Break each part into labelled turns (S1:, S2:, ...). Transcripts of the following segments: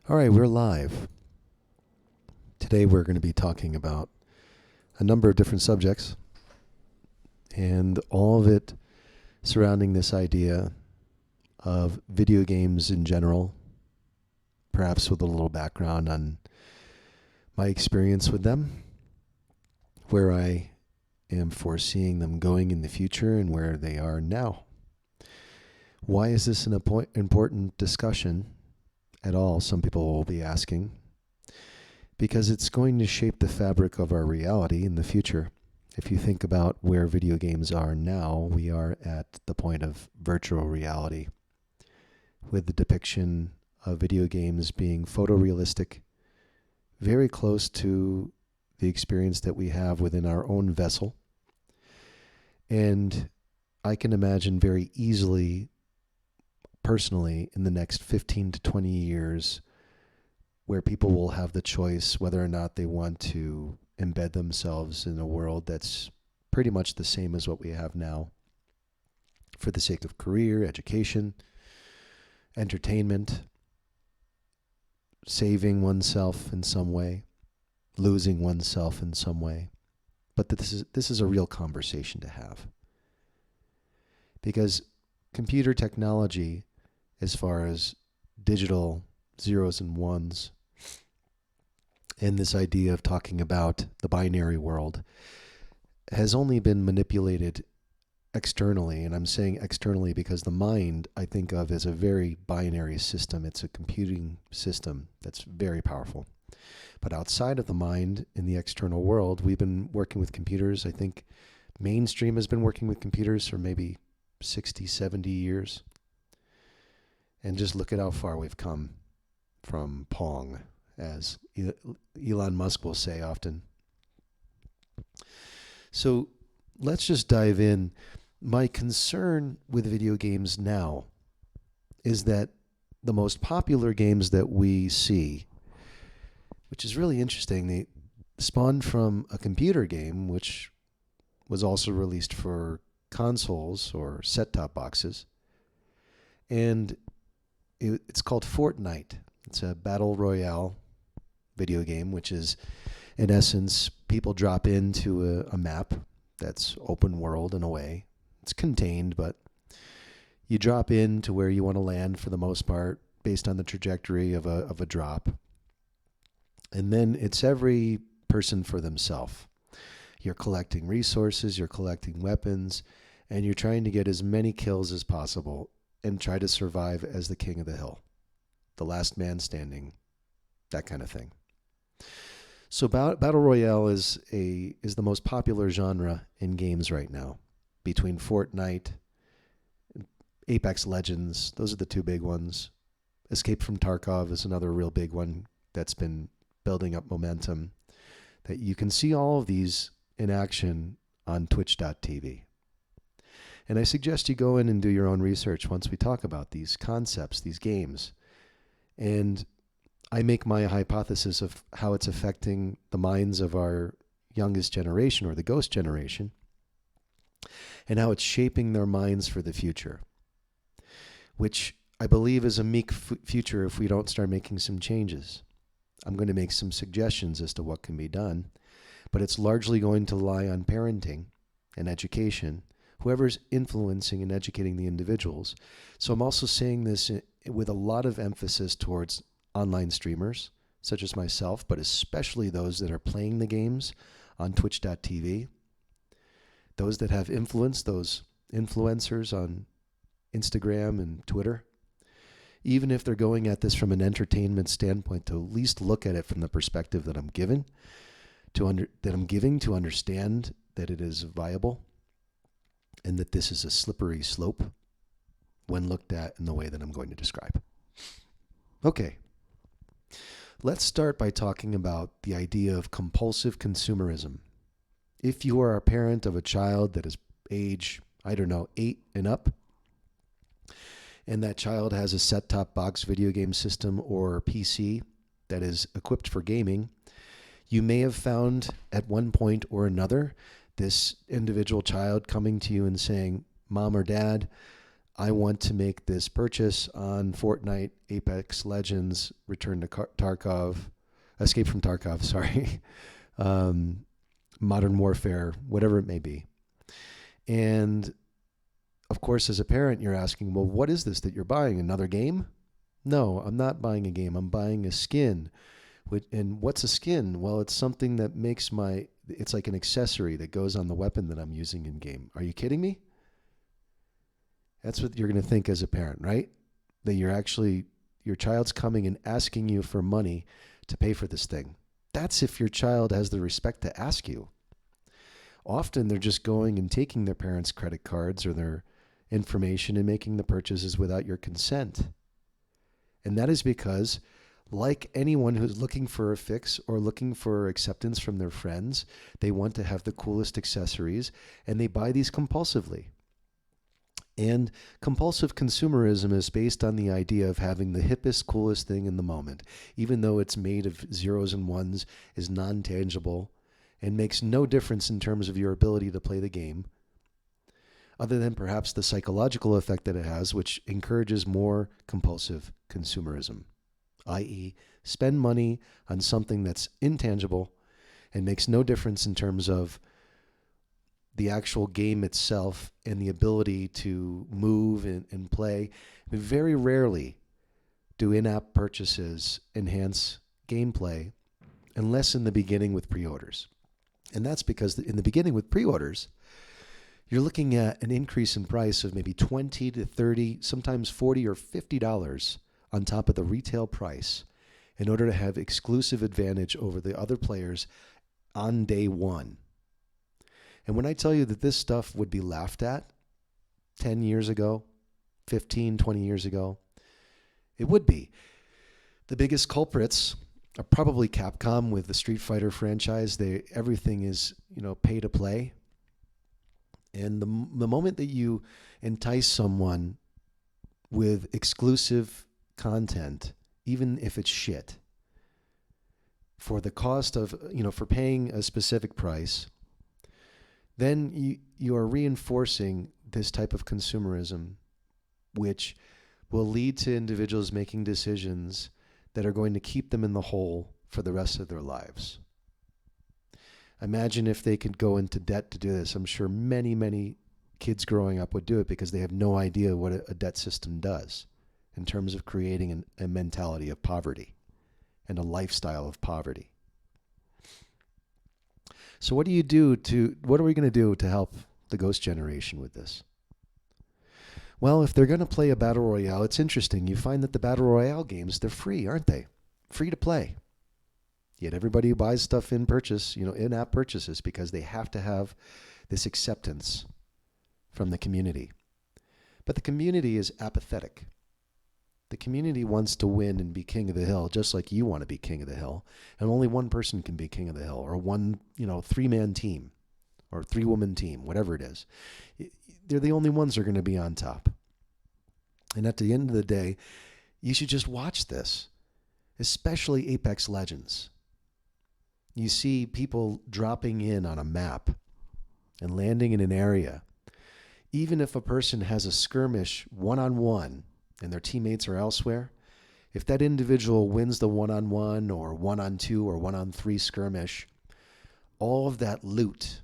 S1: All right, we're live. Today we're going to be talking about a number of different subjects and all of it surrounding this idea of video games in general, perhaps with a little background on my experience with them, where I am foreseeing them going in the future and where they are now. Why is this an important discussion at all? Some people will be asking. Because it's going to shape the fabric of our reality in the future. If you think about where video games are now, we are at the point of virtual reality, with the depiction of video games being photorealistic, very close to the experience that we have within our own vessel. And I can imagine very easily, personally, in the next 15 to 20 years, where people will have the choice whether or not they want to embed themselves in a world that's pretty much the same as what we have now for the sake of career, education, entertainment, saving oneself in some way, losing oneself in some way. But this is a real conversation to have. Because computer technology, as far as digital zeros and ones, and this idea of talking about the binary world, has only been manipulated externally. And I'm saying externally because the mind I think of as a very binary system. It's a computing system that's very powerful. But outside of the mind, in the external world, we've been working with computers. I think mainstream has been working with computers for maybe 60, 70 years. And just look at how far we've come from Pong, as Elon Musk will say often. So let's just dive in. My concern with video games now is that the most popular games that we see, which is really interesting, they spawned from a computer game, which was also released for consoles or set-top boxes. And it's called Fortnite. It's a battle royale video game, which is, in essence, people drop into a map that's open world in a way. It's contained, but you drop into where you want to land for the most part based on the trajectory of a drop. And then it's every person for themselves. You're collecting resources, you're collecting weapons, and you're trying to get as many kills as possible and try to survive as the king of the hill, the last man standing, that kind of thing. So Battle Royale is the most popular genre in games right now. Between Fortnite, Apex Legends, those are the two big ones. Escape from Tarkov is another real big one that's been building up momentum. That you can see all of these in action on twitch.tv. And I suggest you go in and do your own research once we talk about these concepts, these games. And I make my hypothesis of how it's affecting the minds of our youngest generation, or the ghost generation, and how it's shaping their minds for the future, which I believe is a meek future if we don't start making some changes. I'm going to make some suggestions as to what can be done, but it's largely going to lie on parenting and education, whoever's influencing and educating the individuals. So I'm also saying this with a lot of emphasis towards online streamers, such as myself, but especially those that are playing the games on twitch.tv, those that have influence, those influencers on Instagram and Twitter, even if they're going at this from an entertainment standpoint, to at least look at it from the perspective that I'm giving to understand that it is viable and that this is a slippery slope when looked at in the way that I'm going to describe. Okay. Let's start by talking about the idea of compulsive consumerism. If you are a parent of a child that is age, 8 and up, and that child has a set-top box video game system or PC that is equipped for gaming, you may have found at one point or another this individual child coming to you and saying, "Mom or Dad, I want to make this purchase on Fortnite, Apex Legends, Return to Tarkov, Escape from Tarkov, sorry, Modern Warfare, whatever it may be. And of course, as a parent, you're asking, well, what is this that you're buying? Another game? No, I'm not buying a game. I'm buying a skin. And what's a skin? Well, it's something that makes it's like an accessory that goes on the weapon that I'm using in game. Are you kidding me? That's what you're going to think as a parent, right? That your child's coming and asking you for money to pay for this thing. That's if your child has the respect to ask you. Often they're just going and taking their parents' credit cards or their information and making the purchases without your consent. And that is because, like anyone who's looking for a fix or looking for acceptance from their friends, they want to have the coolest accessories and they buy these compulsively. And compulsive consumerism is based on the idea of having the hippest, coolest thing in the moment, even though it's made of zeros and ones, is non-tangible, and makes no difference in terms of your ability to play the game, other than perhaps the psychological effect that it has, which encourages more compulsive consumerism, i.e., spend money on something that's intangible and makes no difference in terms of the actual game itself and the ability to move and play. Very rarely do in-app purchases enhance gameplay, unless in the beginning with pre-orders. And that's because in the beginning with pre-orders, you're looking at an increase in price of maybe $20 to $30, sometimes $40 or $50 on top of the retail price in order to have exclusive advantage over the other players on day one. And when I tell you that this stuff would be laughed at 10 years ago, 15, 20 years ago, it would be. The biggest culprits are probably Capcom with the Street Fighter franchise. Everything is, pay to play. And the moment that you entice someone with exclusive content, even if it's shit, for the cost of, for paying a specific price, then you are reinforcing this type of consumerism, which will lead to individuals making decisions that are going to keep them in the hole for the rest of their lives. Imagine if they could go into debt to do this. I'm sure many, many kids growing up would do it because they have no idea what a debt system does in terms of creating a mentality of poverty and a lifestyle of poverty. So what are we going to do to help the ghost generation with this? Well, if they're going to play a battle royale, it's interesting. You find that the battle royale games, they're free, aren't they? Free to play. Yet everybody buys stuff in-app purchases because they have to have this acceptance from the community. But the community is apathetic. The community wants to win and be king of the hill, just like you want to be king of the hill. And only one person can be king of the hill, or one, three-man team, or three-woman team, whatever it is. They're the only ones that are going to be on top. And at the end of the day, you should just watch this, especially Apex Legends. You see people dropping in on a map and landing in an area. Even if a person has a skirmish one-on-one, and their teammates are elsewhere, if that individual wins the one-on-one or one-on-two or one-on-three skirmish, all of that loot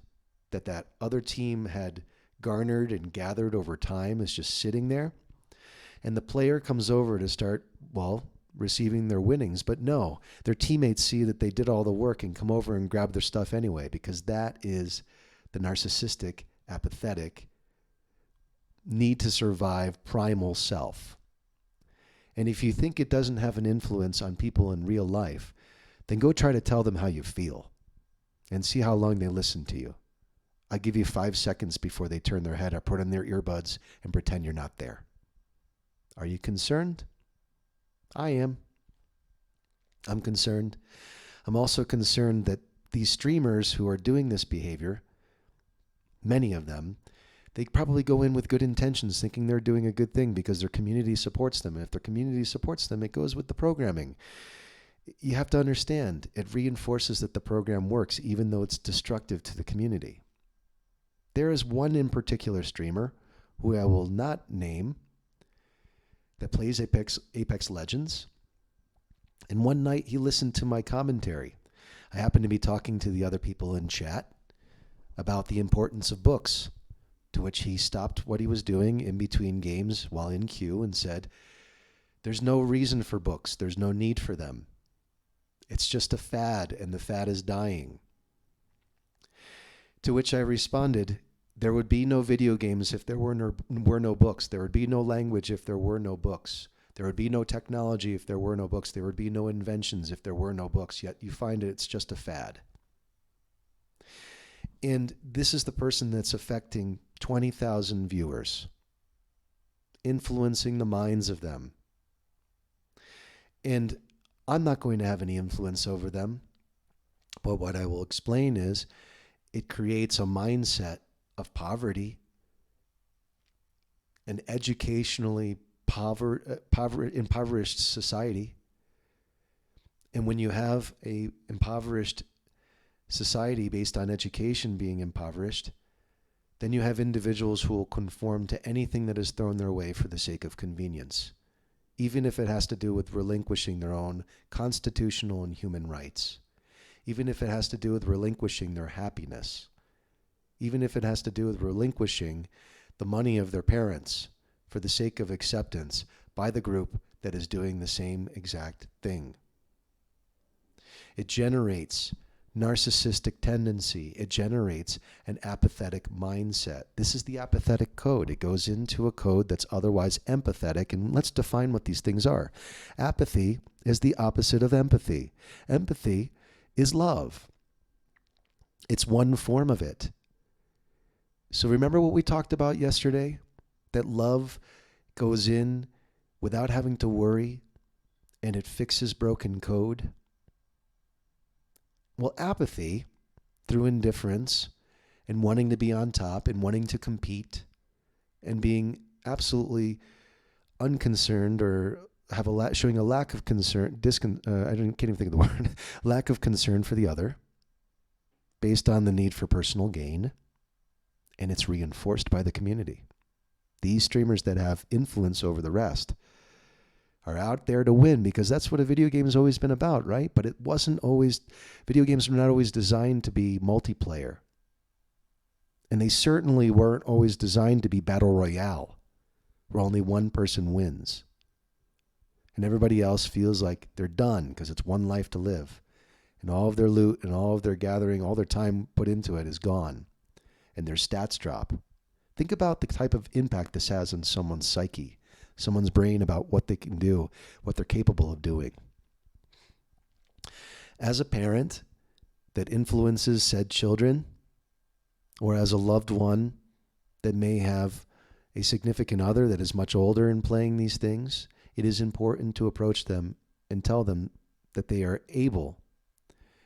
S1: that other team had garnered and gathered over time is just sitting there. And the player comes over to start, receiving their winnings. But no, their teammates see that they did all the work and come over and grab their stuff anyway, because that is the narcissistic, apathetic, need to survive primal self. And if you think it doesn't have an influence on people in real life, then go try to tell them how you feel and see how long they listen to you. I give you 5 seconds before they turn their head up, put on their earbuds, and pretend you're not there. Are you concerned? I am. I'm concerned. I'm also concerned that these streamers who are doing this behavior, many of them, they probably go in with good intentions, thinking they're doing a good thing because their community supports them. And if their community supports them, it goes with the programming. You have to understand, it reinforces that the program works, even though it's destructive to the community. There is one in particular streamer who I will not name, that plays Apex Legends. And one night he listened to my commentary. I happened to be talking to the other people in chat about the importance of books, to which he stopped what he was doing in between games while in queue and said, "There's no reason for books. There's no need for them. It's just a fad, and the fad is dying." To which I responded, there would be no video games if there were no books. There would be no language if there were no books. There would be no technology if there were no books. There would be no inventions if there were no books. Yet you find it's just a fad. And this is the person that's affecting 20,000 viewers, influencing the minds of them. And I'm not going to have any influence over them. But what I will explain is it creates a mindset of poverty, an educationally impoverished society. And when you have a impoverished society based on education being impoverished, then you have individuals who will conform to anything that is thrown their way for the sake of convenience, even if it has to do with relinquishing their own constitutional and human rights, even if it has to do with relinquishing their happiness, even if it has to do with relinquishing the money of their parents for the sake of acceptance by the group that is doing the same exact thing. It generates narcissistic tendency. It generates an apathetic mindset. This is the apathetic code. It goes into a code that's otherwise empathetic, and let's define what these things are. Apathy is the opposite of empathy. Empathy is love. It's one form of it. So remember what we talked about yesterday? That love goes in without having to worry, and it fixes broken code. Well, apathy, through indifference and wanting to be on top and wanting to compete and being absolutely unconcerned or showing a lack of concern, can't even think of the word, lack of concern for the other based on the need for personal gain, and it's reinforced by the community. These streamers that have influence over the rest are out there to win because that's what a video game has always been about, right? But it wasn't always, video games were not always designed to be multiplayer. And they certainly weren't always designed to be battle royale, where only one person wins. And everybody else feels like they're done because it's one life to live. And all of their loot and all of their gathering, all their time put into it is gone. And their stats drop. Think about the type of impact this has on someone's psyche, someone's brain, about what they can do, what they're capable of doing. As a parent that influences said children, or as a loved one that may have a significant other that is much older and playing these things, it is important to approach them and tell them that they are able.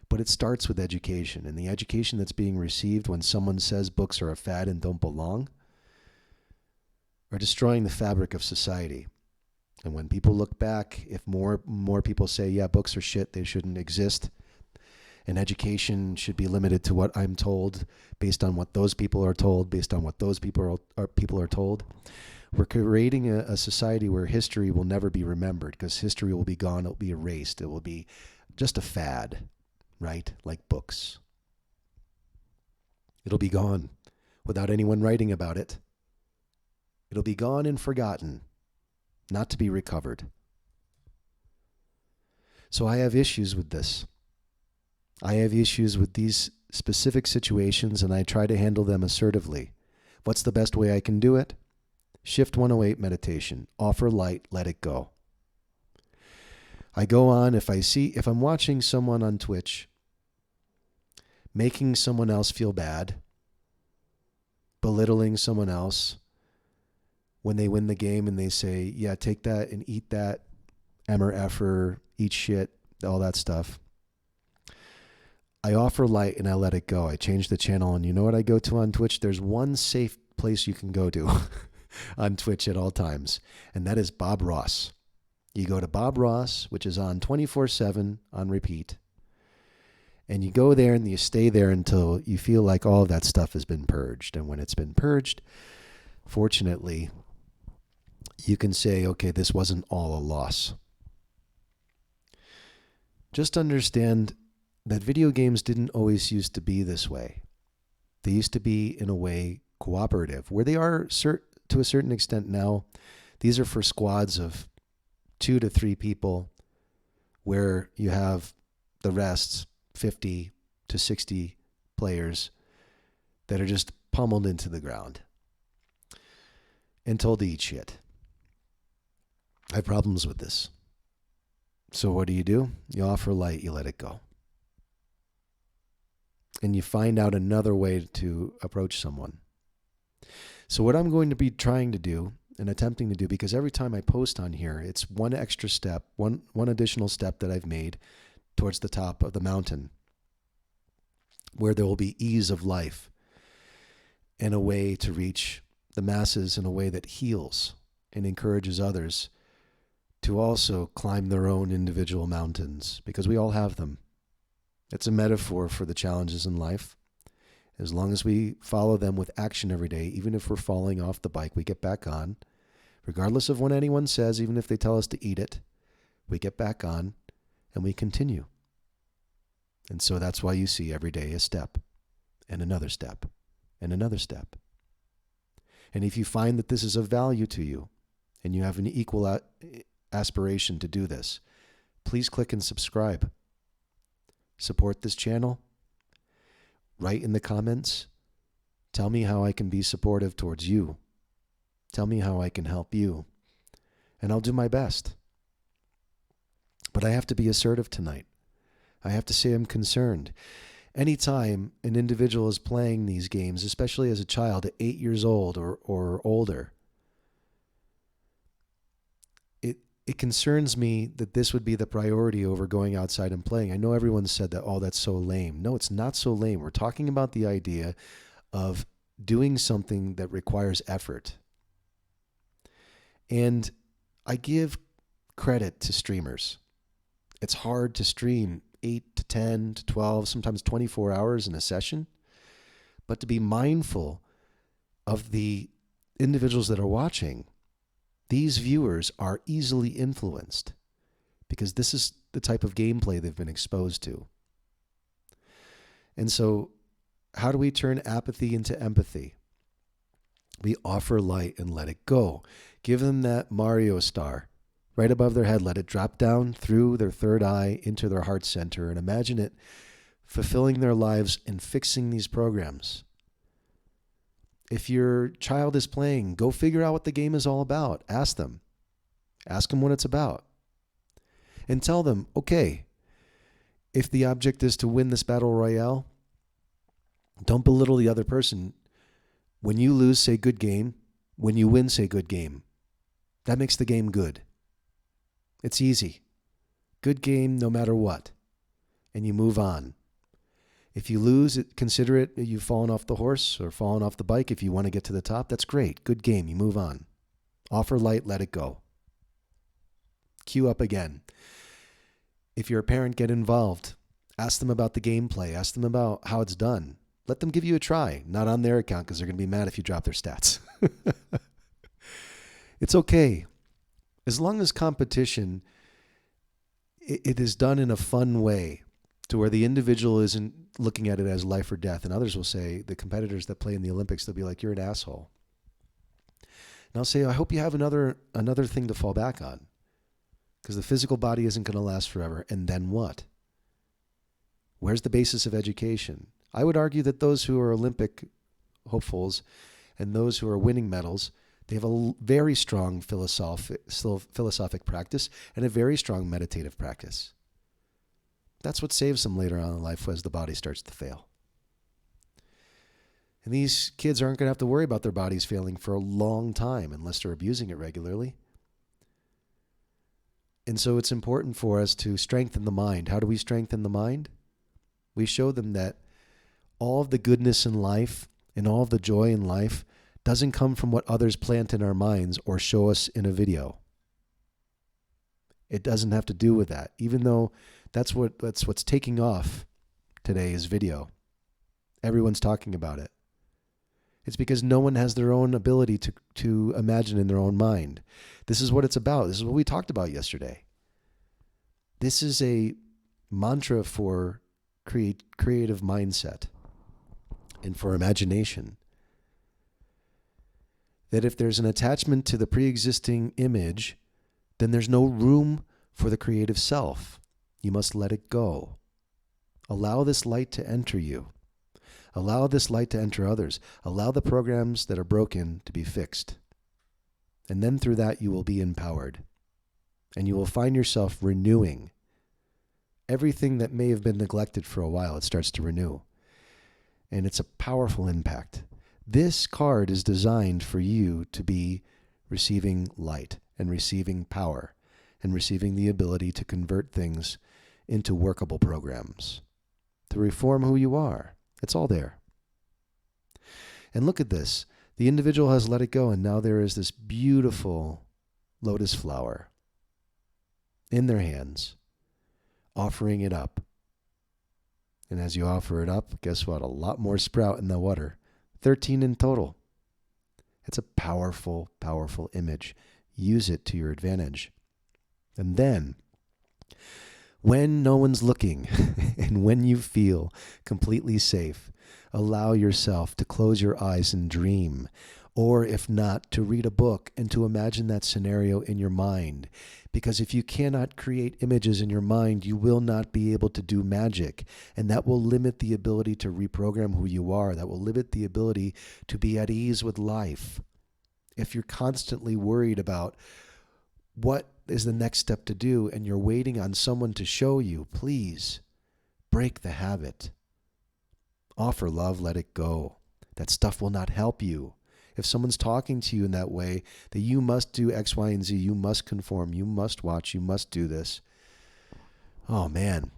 S1: But it starts with education, and the education that's being received when someone says books are a fad and don't belong are destroying the fabric of society. And when people look back, if more people say, yeah, books are shit, they shouldn't exist, and education should be limited to what I'm told, based on what those people are told, based on what those people are told, we're creating a society where history will never be remembered, because history will be gone, it will be erased, it will be just a fad, right? Like books. It'll be gone without anyone writing about it. It'll be gone and forgotten, not to be recovered. So I have issues with this. I have issues with these specific situations, and I try to handle them assertively. What's the best way I can do it? Shift 108 meditation. Offer light, let it go. I go on, if I'm watching someone on Twitch making someone else feel bad, belittling someone else, when they win the game and they say, yeah, take that and eat that, emmer, effer, eat shit, all that stuff. I offer light and I let it go. I change the channel, and you know what I go to on Twitch? There's one safe place you can go to on Twitch at all times, and that is Bob Ross. You go to Bob Ross, which is on 24/7 on repeat, and you go there and you stay there until you feel like all of that stuff has been purged. And when it's been purged, fortunately, you can say, okay, this wasn't all a loss. Just understand that video games didn't always used to be this way. They used to be, in a way, cooperative, where they are to a certain extent now. These are for squads of 2 to 3 people, where you have the rest, 50 to 60 players, that are just pummeled into the ground and told to eat shit. I have problems with this. So what do? You offer light, you let it go. And you find out another way to approach someone. So what I'm going to be trying to do and attempting to do, because every time I post on here, it's one extra step, one additional step that I've made towards the top of the mountain, where there will be ease of life and a way to reach the masses in a way that heals and encourages others to also climb their own individual mountains, because we all have them. It's a metaphor for the challenges in life. As long as we follow them with action every day, even if we're falling off the bike, we get back on. Regardless of what anyone says, even if they tell us to eat it, we get back on and we continue. And so that's why you see every day a step and another step and another step. And if you find that this is of value to you and you have an equal aspiration to do this, please click and subscribe. Support this channel. Write in the comments. Tell me how I can be supportive towards you. Tell me how I can help you. And I'll do my best. But I have to be assertive tonight. I have to say I'm concerned. Anytime an individual is playing these games, especially as a child at 8 years old or older, it concerns me that this would be the priority over going outside and playing. I know everyone said that, oh, that's so lame. No, it's not so lame. We're talking about the idea of doing something that requires effort. And I give credit to streamers. It's hard to stream 8 to 10 to 12, sometimes 24 hours in a session. But to be mindful of the individuals that are watching, these viewers are easily influenced because this is the type of gameplay they've been exposed to. And so how do we turn apathy into empathy? We offer light and let it go. Give them that Mario star right above their head. Let it drop down through their third eye into their heart center, and imagine it fulfilling their lives and fixing these programs. If your child is playing, go figure out what the game is all about. Ask them. Ask them what it's about. And tell them, okay, if the object is to win this battle royale, don't belittle the other person. When you lose, say good game. When you win, say good game. That makes the game good. It's easy. Good game no matter what. And you move on. If you lose, consider it you've fallen off the horse or fallen off the bike. If you want to get to the top, that's great. Good game. You move on. Offer light, let it go. Queue up again. If you're a parent, get involved. Ask them about the gameplay. Ask them about how it's done. Let them give you a try. Not on their account, because they're going to be mad if you drop their stats. It's okay. As long as competition, it is done in a fun way, to where the individual isn't looking at it as life or death. And others will say, the competitors that play in the Olympics, they'll be like, you're an asshole. And I'll say, I hope you have another thing to fall back on, because the physical body isn't going to last forever. And then what? Where's the basis of education? I would argue that those who are Olympic hopefuls and those who are winning medals, they have a very strong philosophic practice and a very strong meditative practice. That's what saves them later on in life as the body starts to fail. And these kids aren't going to have to worry about their bodies failing for a long time unless they're abusing it regularly. And so it's important for us to strengthen the mind. How do we strengthen the mind? We show them that all of the goodness in life and all of the joy in life doesn't come from what others plant in our minds or show us in a video. It doesn't have to do with that, even though that's what's taking off today is video. Everyone's talking about it. It's because no one has their own ability to imagine in their own mind. This is what it's about. This is what we talked about yesterday. This is a mantra for creative mindset and for imagination. That if there's an attachment to the pre-existing image, then there's no room for the creative self. You must let it go. Allow this light to enter you. Allow this light to enter others. Allow the programs that are broken to be fixed. And then through that, you will be empowered. And you will find yourself renewing. Everything that may have been neglected for a while, it starts to renew. And it's a powerful impact. This card is designed for you to be receiving light and receiving power and receiving the ability to convert things into workable programs, to reform who you are. It's all there. And look at this. The individual has let it go, and now there is this beautiful lotus flower in their hands, offering it up. And as you offer it up, guess what? A lot more sprout in the water. 13 in total. It's a powerful, powerful image. Use it to your advantage. And then, when no one's looking and when you feel completely safe, allow yourself to close your eyes and dream. Or if not, to read a book and to imagine that scenario in your mind. Because if you cannot create images in your mind, you will not be able to do magic. And that will limit the ability to reprogram who you are. That will limit the ability to be at ease with life. If you're constantly worried about what is the next step to do and you're waiting on someone to show you, please break the habit. Offer love, let it go. That stuff will not help you. If someone's talking to you in that way, that you must do X, Y, and Z, you must conform, you must watch, you must do this. Oh man,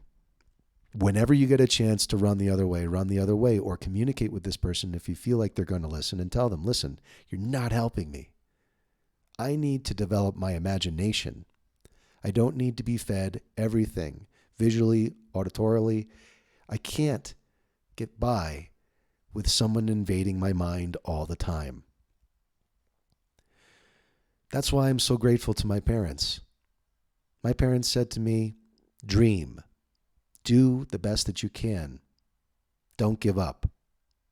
S1: whenever you get a chance to run the other way, or communicate with this person if you feel like they're going to listen, and tell them, listen, you're not helping me. I need to develop my imagination. I don't need to be fed everything, visually, auditorily. I can't get by with someone invading my mind all the time. That's why I'm so grateful to my parents. My parents said to me, dream. Do the best that you can. Don't give up.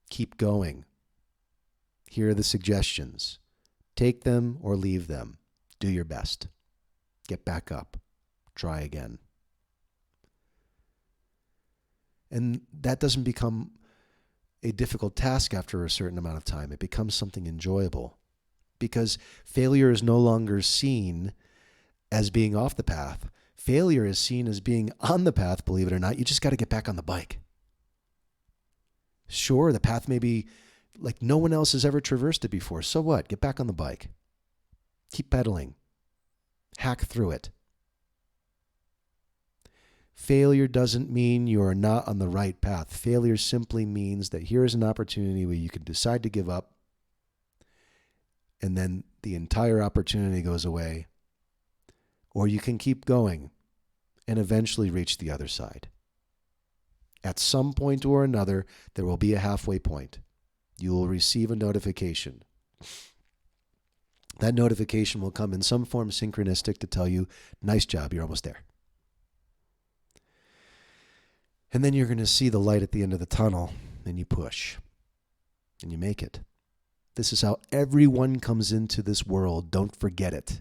S1: Keep going. Here are the suggestions. Take them or leave them. Do your best. Get back up. Try again. And that doesn't become a difficult task after a certain amount of time. It becomes something enjoyable because failure is no longer seen as being off the path. Failure is seen as being on the path, believe it or not. You just got to get back on the bike. Sure, the path may be like no one else has ever traversed it before. So what? Get back on the bike. Keep pedaling. Hack through it. Failure doesn't mean you are not on the right path. Failure simply means that here is an opportunity where you can decide to give up, and then the entire opportunity goes away. Or you can keep going and eventually reach the other side. At some point or another, there will be a halfway point. You will receive a notification. That notification will come in some form synchronistic to tell you, nice job, you're almost there. And then you're going to see the light at the end of the tunnel, and you push, and you make it. This is how everyone comes into this world. Don't forget it.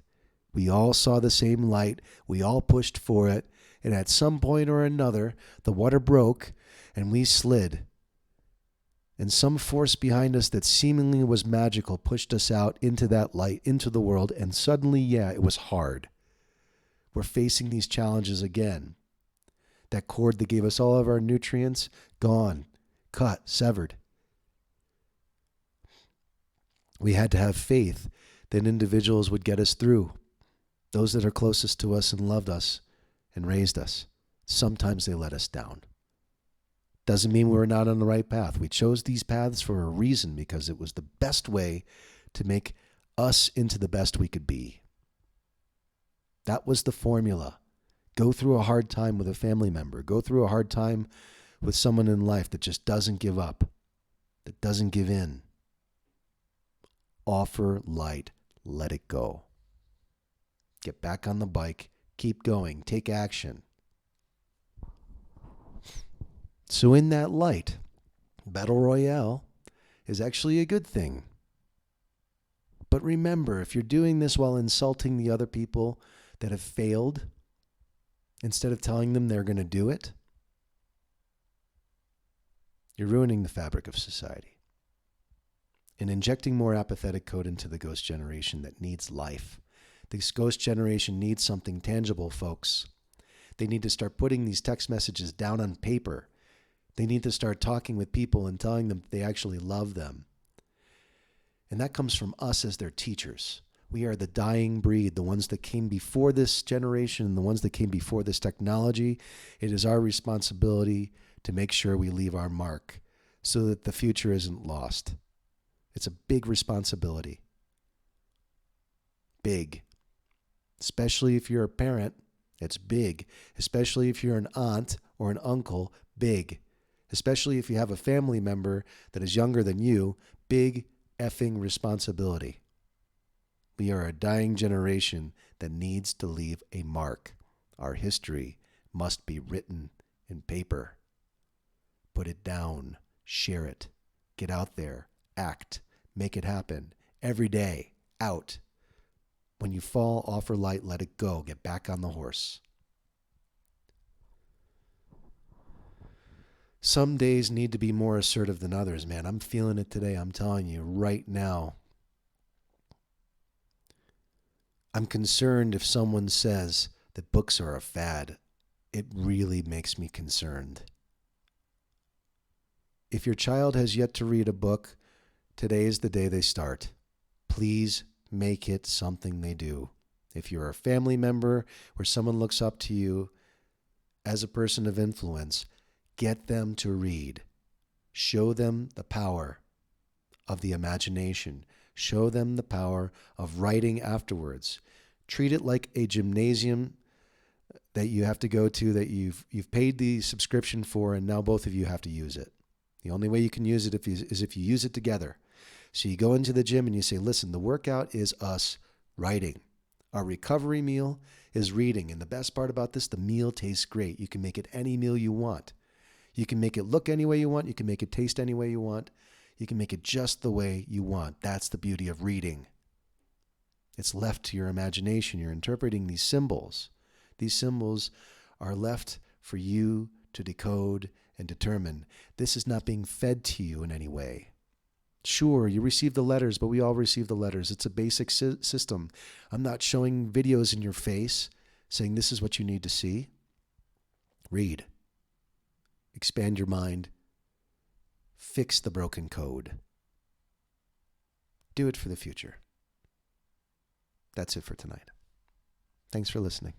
S1: We all saw the same light. We all pushed for it. And at some point or another, the water broke, and we slid. And some force behind us that seemingly was magical pushed us out into that light, into the world. And suddenly, it was hard. We're facing these challenges again. That cord that gave us all of our nutrients, gone, cut, severed. We had to have faith that individuals would get us through. Those that are closest to us and loved us and raised us. Sometimes they let us down. Doesn't mean we're not on the right path. We chose these paths for a reason because it was the best way to make us into the best we could be. That was the formula. Go through a hard time with a family member. Go through a hard time with someone in life that just doesn't give up, that doesn't give in. Offer light, let it go. Get back on the bike, keep going, take action. So in that light, Battle Royale is actually a good thing. But remember, if you're doing this while insulting the other people that have failed, instead of telling them they're going to do it, you're ruining the fabric of society and injecting more apathetic code into the ghost generation that needs life. This ghost generation needs something tangible, folks. They need to start putting these text messages down on paper. They need to start talking with people and telling them they actually love them. And that comes from us as their teachers. We are the dying breed, the ones that came before this generation, the ones that came before this technology. It is our responsibility to make sure we leave our mark so that the future isn't lost. It's a big responsibility. Big. Especially if you're a parent, it's big. Especially if you're an aunt or an uncle, big. Especially if you have a family member that is younger than you, big effing responsibility. We are a dying generation that needs to leave a mark. Our history must be written in paper. Put it down, share it, get out there, act, make it happen. Every day, out. When you fall, offer light, let it go. Get back on the horse. Some days need to be more assertive than others, man. I'm feeling it today. I'm telling you right now. I'm concerned if someone says that books are a fad. It really makes me concerned. If your child has yet to read a book, today is the day they start. Please make it something they do. If you're a family member or someone looks up to you as a person of influence, get them to read. Show them the power of the imagination. Show them the power of writing afterwards. Treat it like a gymnasium that you have to go to, that you've paid the subscription for, and now both of you have to use it. The only way you can use it is if you use it together. So you go into the gym and you say, listen, the workout is us writing. Our recovery meal is reading. And the best part about this, the meal tastes great. You can make it any meal you want. You can make it look any way you want. You can make it taste any way you want. You can make it just the way you want. That's the beauty of reading. It's left to your imagination. You're interpreting these symbols. These symbols are left for you to decode and determine. This is not being fed to you in any way. Sure, you receive the letters, but we all receive the letters. It's a basic system. I'm not showing videos in your face saying this is what you need to see. Read. Expand your mind. Fix the broken code. Do it for the future. That's it for tonight. Thanks for listening.